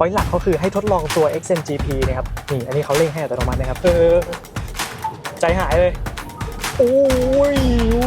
point หลักก็คือให้ทดลองตัว XNGP นะครับนี่อันนี้เขาเร่งให้อัตโนมัตินะครับใจหายเลยโอ้ยโว้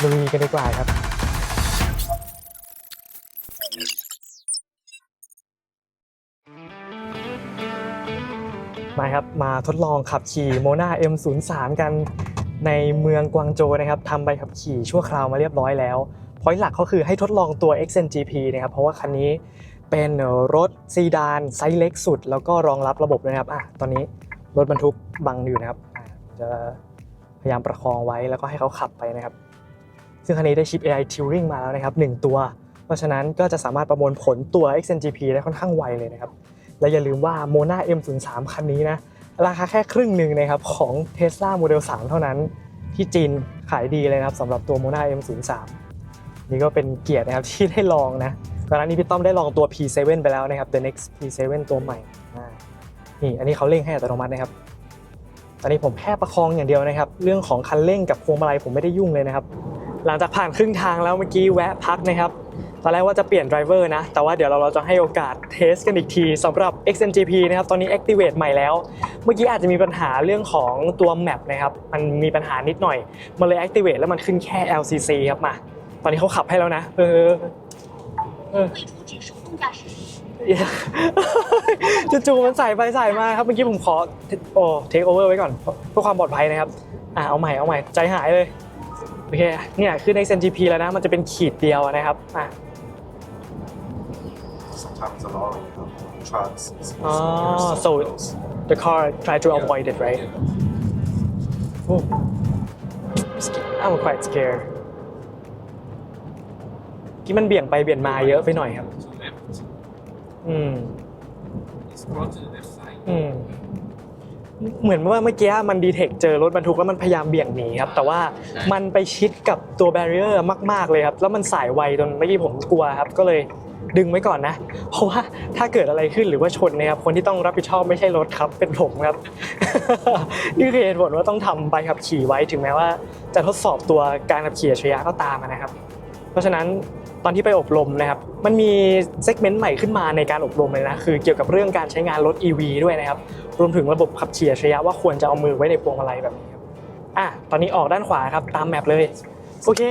ลุยกันดีกว่าครับมาครับมาทดลองขับขี่โมนา M03 กันในเมืองกวางโจวนะครับทำใบขับขี่ชั่วคราวมาเรียบร้อยแล้วพอยต์หลักก็คือให้ทดลองตัว XNGP นะครับเพราะว่าคันนี้เป็นรถซีดานไซส์เล็กสุดแล้วก็รองรับระบบนะครับตอนนี้รถบรรทุกบังอยู่นะครับจะพยายามประคองไว้แล้วก็ให้เขาขับไปนะครับซึ่งคันนี้ได้ชิป AI Turing มาแล้วนะครับ1ตัวเพราะฉะนั้นก็จะสามารถประมวลผลตัว XNGP ได้ค่อนข้างไวเลยนะครับและอย่าลืมว่า Mona M03 คันนี้นะราคาแค่ครึ่งหนึ่งนะครับของ Tesla Model 3 เท่านั้นที่จีนขายดีเลยนะครับสำหรับตัว Mona M03 นี่ก็เป็นเกียรตินะครับที่ได้ลองนะก่อนหน้านี้พี่ต้อมได้ลองตัว P7 ไปแล้วนะครับ The Next P7 ตัวใหม่นี่อันนี้เขาเร่งให้อัตโนมัตินะครับตอนนี้ผมแค่ประคองอย่างเดียวนะครับเรื่องของคันเร่งกับพวงมาลัยผมไม่ได้ยุ่งเลยนะครับหลังจากผ่านครึ่งทางแล้วเมื่อกี้แวะพักนะครับตอนแรกว่าจะเปลี่ยนไดรเวอร์นะแต่ว่าเดี๋ยวเราจะให้โอกาสเทสกันอีกทีสำหรับ XNGP นะครับตอนนี้ Activate ใหม่แล้วเมื่อกี้อาจจะมีปัญหาเรื่องของตัว Map นะครับมันมีปัญหานิดหน่อยมันเลย Activate แล้วมันขึ้นแค่ LCC ครับมาตอนนี้เขาขับให้แล้วนะจู่ๆมันใส่ไปใส่มาครับเมื่อกี้ผมขอเทคโอเวอร์ไว้ก่อนเพื่อความปลอดภัยนะครับเอาใหม่ใจหายเลยโอเคเนี่ยคือใน XNGP แล้วนะมันจะเป็นขีดเดียวนะครับSometimes a lot of trucks. So the car try to avoid it, right? I'm quite scared. ที่มันเบี่ยงไปเบี่ยงมาเยอะไปหน่อยครับเหมือนว่าเมื่อกี้มันดีเทคเจอรถบรรทุกแล้วมันพยายามเบี่ยงหนีครับแต่ว่ามันไปชิดกับตัวแบรีเออร์มากๆเลยครับแล้วมันสายไวจนเมื่อกี้ผมกลัวครับก็เลยดึงไว้ก่อนนะเพราะว่าถ้าเกิดอะไรขึ้นหรือว่าชนนะครับคนที่ต้องรับผิดชอบไม่ใช่รถครับเป็นผมครับ นี่คือเหตุผลว่าต้องทำใบขับขี่ไว้ถึงแม้ว่าจะทดสอบตัวการขับขี่อัจฉริยะก็ตามนะครับเพราะฉะนั้นตอนที่ไปอบรมนะครับมันมีเซกเมนต์ใหม่ขึ้นมาในการอบรมเลยนะคือเกี่ยวกับเรื่องการใช้งานรถ EV ด้วยนะครับรวมถึงระบบขับขี่อัจฉริยะว่าควรจะเอามือไว้ในพวงมาลัยแบบนี้ครับตอนนี้ออกด้านขวาครับตามแมปเลยโอเค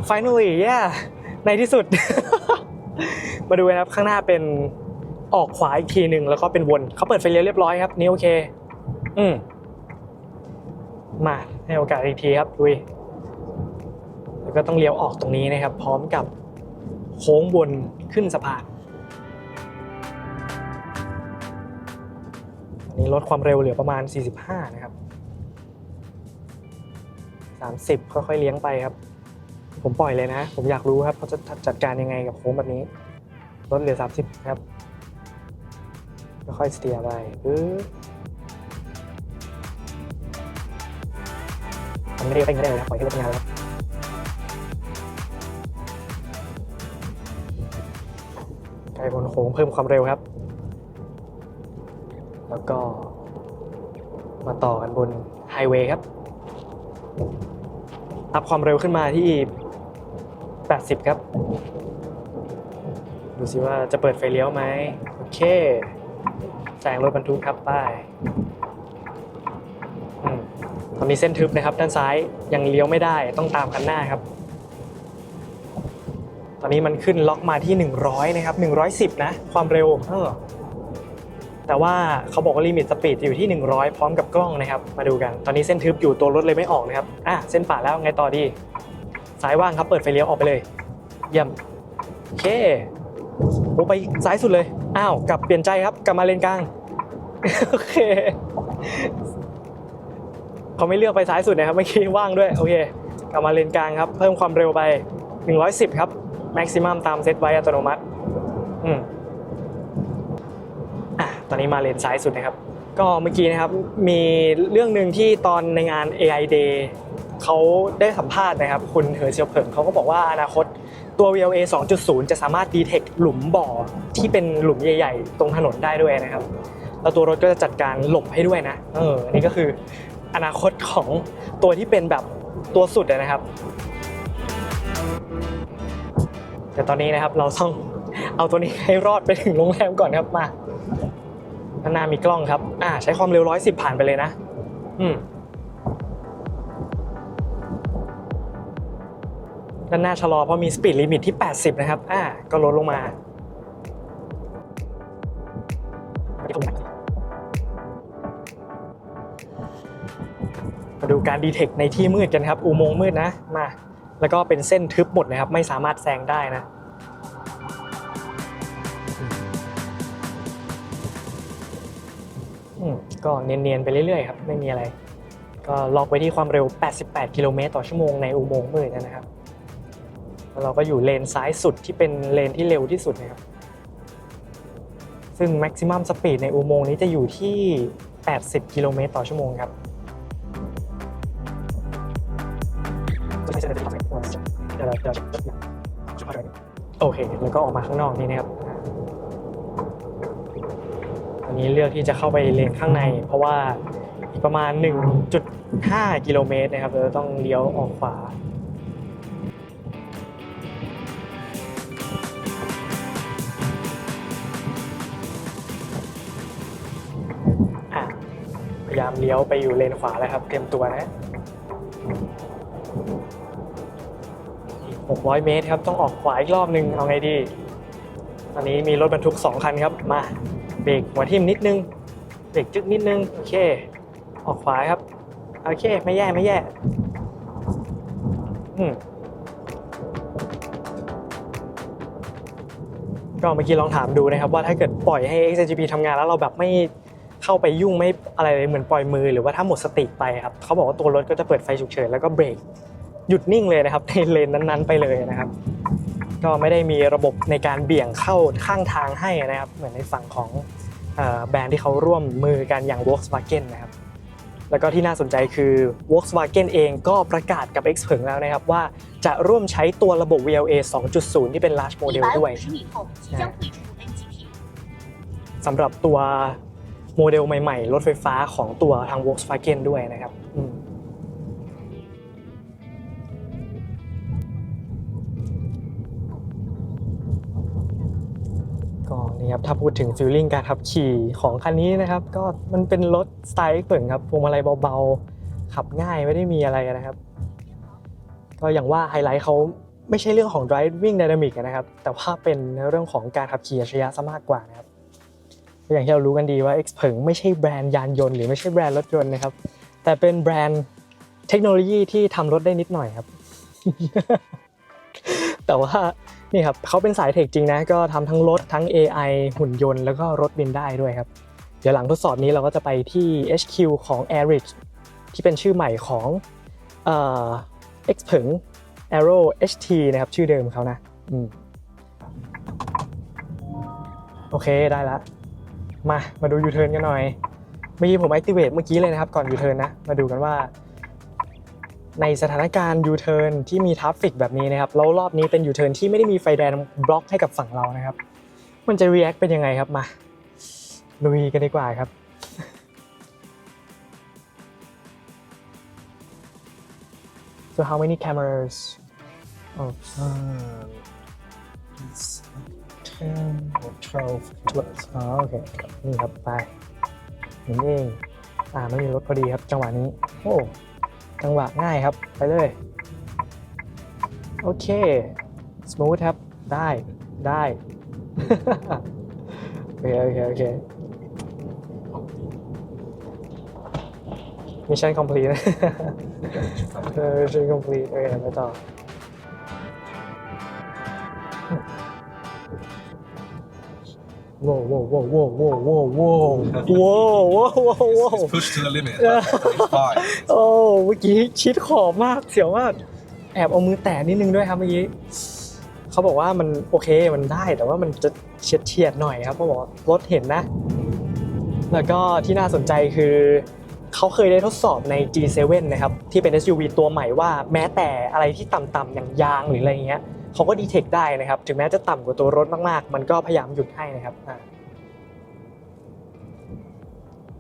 finally yeah ในที่สุด มาดูนะครับข้างหน้าเป็นออกขวาอีกทีหนึ่งแล้วก็เป็นวนเขาเปิดไฟเลี้ยวเรียบร้อยครับนี่โอเคมาให้โอกาสอีกทีครับดุยแล้วก็ต้องเลี้ยวออกตรงนี้นะครับพร้อมกับโค้งวนขึ้นสะพานอันนี้ลดความเร็วเหลือประมาณ45นะครับ30ค่อยๆเลี้ยงไปครับผมปล่อยเลยนะผมอยากรู้ครับเขาจะจัดการยังไงกับโค้งแบบนี้ลดเหลือ30ครับค่อยๆสเตียร์ไปมันไม่ได้เร่งก็ได้เลยนะปล่อยให้รถทำงานแล้วไกลบนโค้งเพิ่มความเร็วครับแล้วก็มาต่อกันบนไฮเวย์ครับอัพความเร็วขึ้นมาที่80ครับดูสิว่าจะเปิดไฟเลี้ยวไหมโอเคแซงรถบรรทุกครับป้ายตอนนี้เส้นทึบนะครับด้านซ้ายยังเลี้ยวไม่ได้ต้องตามคันหน้าครับตอนนี้มันขึ้นล็อกมาที่100นะครับ110นะความเร็วแต่ว่าเขาบอกว่าลิมิตสปีดอยู่ที่100พร้อมกับกล้องนะครับมาดูกันตอนนี้เส้นทึบอยู่ตัวรถเลยไม่ออกนะครับเส้นป่าแล้วไงต่อดีซ้ายว่างครับเปิดไฟเลี้ยวออกไปเลยเยี่ยมโอเคลงไปซ้ายสุดเลยกลับเปลี่ยนใจครับกลับมาเลนกลางโอเคเขาไม่เลือกไปซ้ายสุดนะครับเมื่อกี้ว่างด้วยโอเคกลับมาเลนกลางครับเพิ่มความเร็วไป110ครับแม็กซิมัมตามเซตไว้อัตโนมัติตอนนี้มาเลนซ้ายสุดนะครับก็เมื่อกี้นะครับมีเรื่องหนึ่งที่ตอนในงาน AI Day เขาได้สัมภาษณ์นะครับคุณเหอเซียวเผิงเขาก็บอกว่าอนาคตตัว VLA 2.0 จะสามารถดีเทคหลุมบ่อที่เป็นหลุมใหญ่ๆตรงถนนได้ด้วยนะครับแล้วตัวรถก็จะจัดการหลบให้ด้วยนะอันนี้ก็คืออนาคตของตัวที่เป็นแบบตัวสุดนะครับ แต่ตอนนี้นะครับเราต้องเอาตัวนี้ให้รอดไปถึงโรงแรมก่อนครับมาด้านหน้ามีกล้องครับใช้ความเร็ว110ผ่านไปเลยนะด้านหน้าชะลอเพราะมีสปีดลิมิตที่80นะครับก็ลดลงมาดูการดีเทคในที่มืดกันครับอุโมงค์มืดนะมาแล้วก็เป็นเส้นทึบหมดนะครับไม่สามารถแซงได้นะก็เนียนๆไปเรื่อยๆครับไม่มีอะไรก็ล็อกไว้ที่ความเร็ว88กิโลเมตรต่อชั่วโมงในอุโมงค์มืดนะครับแล้วเราก็อยู่เลนซ้ายสุดที่เป็นเลนที่เร็วที่สุดนะครับซึ่ง maximum speed ในอุโมงค์นี้จะอยู่ที่80กิโลเมตรต่อชั่วโมงครับโอเคแล้วก็ออกมาข้างนอกนี่นะครับอันนี้เลือกที่จะเข้าไปเลนข้างในเพราะว่าอีกประมาณ 1.5 กิโลเมตรนะครับเราต้องเลี้ยวออกขวาพยายามเลี้ยวไปอยู่เลนขวาแล้วครับเตรียมตัวนะ600 เมตรครับต้องออกขวาอีกรอบนึงเอาไงดีตอนนี้มีรถบรรทุก2คันครับมาเบรกหัวทิ่มนิดนึงเบรกจึ๊กนิดนึงโอเคออกขวาครับโอเคไม่แย่ก็เมื่อกี้ลองถามดูนะครับว่าถ้าเกิดปล่อยให้ XNGP ทำงานแล้วเราแบบไม่เข้าไปยุ่งไม่อะไรเลยเหมือนปล่อยมือหรือว่าถ้าหมดสติไปครับเขาบอกว่าตัวรถก็จะเปิดไฟฉุกเฉินแล้วก็เบรกหยุดนิ่งเลยนะครับในเลนนั้นๆไปเลยนะครับก็ไม่ได้มีระบบในการเบี่ยงเข้าข้างทางให้นะครับเหมือนในฝั่งของแบรนด์ที่เขาร่วมมือกันอย่าง Volkswagen นะครับแล้วก็ที่น่าสนใจคือ Volkswagen เองก็ประกาศกับ XPeng แล้วนะครับว่าจะร่วมใช้ตัวระบบ VLA 2.0 ที่เป็น large model ด้วยสำหรับตัวโมเดลใหม่ๆรถไฟฟ้าของตัวทาง Volkswagen ด้วยนะครับก็นี่ครับถ้าพูดถึงฟีลลิ่งการขับขี่ของคันนี้นะครับก็มันเป็นรถสไตล์XPengครับพวงมาลัยเบาๆขับง่ายไม่ได้มีอะไรนะครับก็อย่างว่าไฮไลท์เขาไม่ใช่เรื่องของ driving dynamic นะครับแต่ว่าเป็นเรื่องของการขับขี่อัจฉริยะซะมากกว่านะครับอย่างที่เรารู้กันดีว่า XPeng ไม่ใช่แบรนด์ยานยนต์หรือไม่ใช่แบรนด์รถยนต์นะครับแต่เป็นแบรนด์เทคโนโลยีที่ทำรถได้นิดหน่อยครับ แต่ว่านี่ครับเขาเป็นสายเทคจริงนะก็ทำทั้งรถทั้ง AI หุ่นยนต์แล้วก็รถบินได้ด้วยครับเดี๋ยวหลังทดสอบนี้เราก็จะไปที่ HQ ของ Airrich ที่เป็นชื่อใหม่ของXPeng Aero HT นะครับชื่อเดิมเขานะโอเคได้แล้วมาดู U-turn กันหน่อยเมื่อกี้ผม activate เมื่อกี้เลยนะครับก่อน U-turn นะมาดูกันว่าในสถานการณ์ U-turn ที่มีทราฟฟิกแบบนี้นะครับแล้วรอบนี้เป็น U-turn ที่ไม่ได้มีไฟแดงบล็อกให้กับฝั่งเรานะครับมันจะ react เป็นยังไงครับมาลุยกันดีกว่าครับ So how many cameras? Oh, 10 or 12. โอเคนี่ครับไปนี่เองไม่มีรถพอดีครับจังหวะนี้โอ้จังหวะง่ายครับไปเลยโอเคสมูทครับได้ โอเค Mission complete Mission complete โอเคไปต่อWhoa. It's pushed to the limit. It's fine. โอ้เมื่อกี้ชิดขอบมากเสียวมากแอบเอามือแตะนิดนึงด้วยครับเมื่อกี้เขาบอกว่ามันโอเคมันได้แต่ว่ามันจะเฉียดหน่อยครับเขาบอกรถเห็นนะแล้วก็ที่น่าสนใจคือเขาเคยได้ทดสอบใน G7 นะครับที่เป็น SUV ตัวใหม่ว่าแม้แต่อะไรที่ต่ำๆอย่างยางหรืออะไรเงี้ยเขาก็ดีเทคได้นะครับถึงแม้จะต่ำกว่าตัวรถมากๆมันก็พยายามหยุดให้นะครับ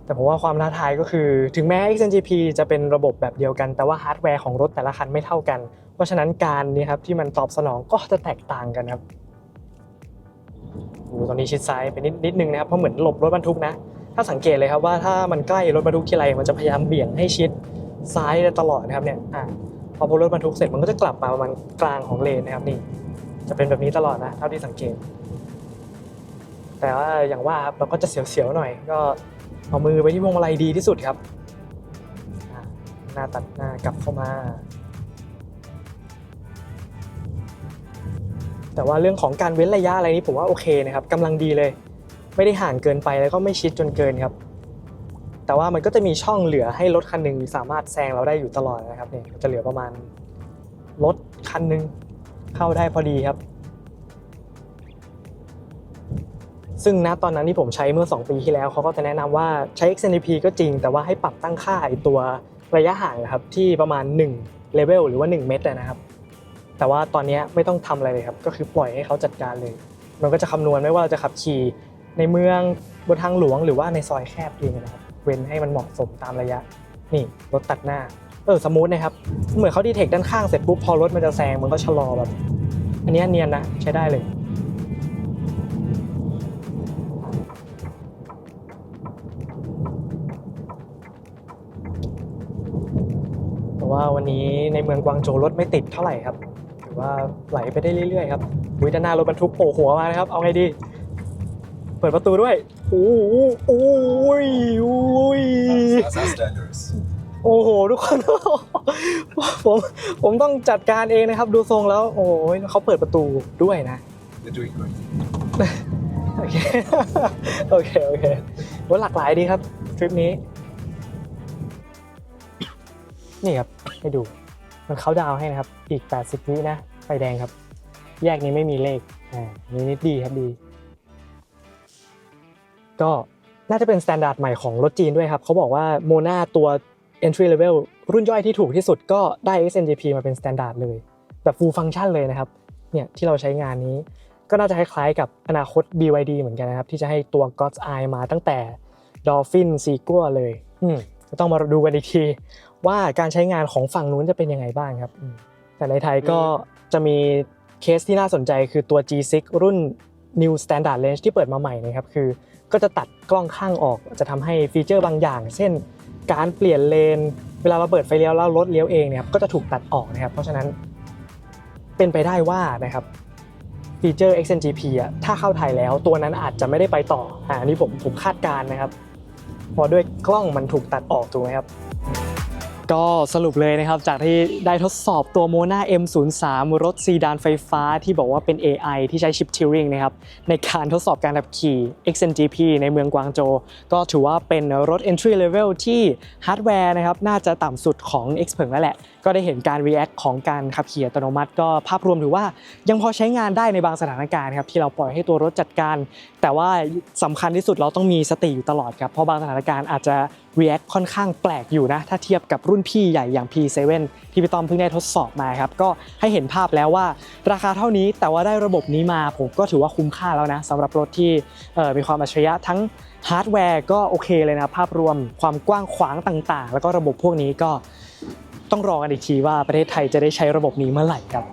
แต่ผมว่าความท้าทายก็คือถึงแม้ XNGP จะเป็นระบบแบบเดียวกันแต่ว่าฮาร์ดแวร์ของรถแต่ละคันไม่เท่ากัน ราะฉะนั้นการนี้ครับที่มันตอบสนองก็จะแตกต่างกันครับตอนนี้ชิดซ้ายไปนิดนึงนะครับเพราะเหมือนหลบรถบรรทุกนะถ้าสังเกตเลยครับว่าถ้ามันใกล้รถบรรทุกทีไรมันจะพยายามเบี่ยงให้ชิดซ้ายตลอดนะครับเนี่ยพอรถบรรทุกเสร็จมันก็จะกลับมาประมาณกลางของเลนนะครับนี่จะเป็นแบบนี้ตลอดนะเท่าที่สังเกตแต่ว่าอย่างว่าครับเราก็จะเสียวๆหน่อยก็เอามือไปที่พวงมาลัยดีที่สุดครับหน้าตัดหน้ากลับเข้ามาแต่ว่าเรื่องของการเว้นระยะอะไรนี้ผมว่าโอเคนะครับกำลังดีเลยไม่ได้ห่างเกินไปแล้วก็ไม่ชิดจนเกินครับแต่ว่ามันก็จะมีช่องเหลือให้รถคันหนึ่งสามารถแซงเราได้อยู่ตลอดนะครับเนี่ยจะเหลือประมาณรถคันหนึ่งเข้าได้พอดีครับซึ่งณตอนนั้นที่ผมใช้เมื่อ2 ปีที่แล้วเขาก็จะแนะนำว่าใช้ XNGP ก็จริงแต่ว่าให้ปรับตั้งค่าตัวระยะห่างนะครับที่ประมาณ1เลเวลหรือว่า1เมตรนะครับแต่ว่าตอนนี้ไม่ต้องทำอะไรเลยครับก็คือปล่อยให้เขาจัดการเลยมันก็จะคำนวณไม่ว่าเราจะขับขี่ในเมืองบนทางหลวงหรือว่าในซอยแคบเองนะครับเว้นให้มันเหมาะสมตามระยะนี่รถตัดหน้าสมูทนะครับเหมือนเขาดีเทคด้านข้างเสร็จปุ๊บพอรถมันจะแซงมันก็ชะลอแบบอันนี้เนียนนะใช้ได้เลยแต่ว่าวันนี้ในเมืองกวางโจวรถไม่ติดเท่าไหร่ครับถือว่าไหลไปได้เรื่อยๆครับด้านหน้ารถบรรทุกโผล่หัวมานะครับเอาไงดีเปิดประตูด้วยโอ้ย That's our standards. โอ้โหทุกคน ผมต้องจัดการเองนะครับดูทรงแล้วโอ้ยเขาเปิดประตูด้วยนะ They're doing great. โอเค โอเคว่าหลากหลายดีครับทริปนี้นี่ครับให้ดูมันเขาดาวให้นะครับอีก80 วินะไฟแดงครับแยกนี้ไม่มีเลขนี่นิดดีครับดีก็น่าจะเป็นสแตนดาร์ดใหม่ของรถจีนด้วยครับเขาบอกว่าโมนาตัว entry level รุ่นย่อยที่ถูกที่สุดก็ได้ XNGP มาเป็นสแตนดาร์ดเลยแบบ full function เลยนะครับเนี่ยที่เราใช้งานนี้ก็น่าจะคล้ายๆกับอนาคต BYD เหมือนกันนะครับที่จะให้ตัว God's Eye มาตั้งแต่ Dolphin Sequoia เลยก็ต้องมาดูกันอีกทีว่าการใช้งานของฝั่งนู้นจะเป็นยังไงบ้างครับแต่ในไทยก็จะมีเคสที่น่าสนใจคือตัว G6 รุ่น New Standard Range ที่เปิดมาใหม่นะครับคือก็จะตัดกล้องข้างออกจะทำให้ฟีเจอร์บางอย่างเช่นการเปลี่ยนเลนเวลาเราเปิดไฟเลี้ยวแล้วรถเลี้ยวเองเนี่ยก็จะถูกตัดออกนะครับเพราะฉะนั้นเป็นไปได้ว่านะครับฟีเจอร์ XNGP ถ้าเข้าไทยแล้วตัวนั้นอาจจะไม่ได้ไปต่ออันนี้ผมคาดการณ์นะครับเพราะด้วยกล้องมันถูกตัดออกถูกไหมครับก็สรุปเลยนะครับจากที่ได้ทดสอบตัว Mona M03 รถซีดานไฟฟ้าที่บอกว่าเป็น AI ที่ใช้ชิป Turing นะครับในการทดสอบการขับขี่ XNGP ในเมืองกวางโจวก็ถือว่าเป็นรถ entry level ที่ฮาร์ดแวร์นะครับน่าจะต่ำสุดของ Xpeng แล้วแหละก็ได้เห็นการ react ของการขับขี่อัตโนมัติก็ภาพรวมถือว่ายังพอใช้งานได้ในบางสถานการณ์ครับที่เราปล่อยให้ตัวรถจัดการแต่ว่าสำคัญที่สุดเราต้องมีสติอยู่ตลอดครับเพราะบางสถานการณ์อาจจะ react ค่อนข้างแปลกอยู่นะถ้าเทียบกับรุ่นพี่ใหญ่อย่าง P7 ที่พี่ต้อมเพิ่งได้ทดสอบมาครับก็ให้เห็นภาพแล้วว่าราคาเท่านี้แต่ว่าได้ระบบนี้มาผมก็ถือว่าคุ้มค่าแล้วนะสำหรับรถที่มีความอัจฉริยะทั้งฮาร์ดแวร์ก็โอเคเลยนะภาพรวมความกว้างขวางต่างๆแล้วก็ระบบพวกนี้ก็ต้องรอกันอีกทีว่าประเทศไทยจะได้ใช้ระบบนี้เมื่อไหร่ครับ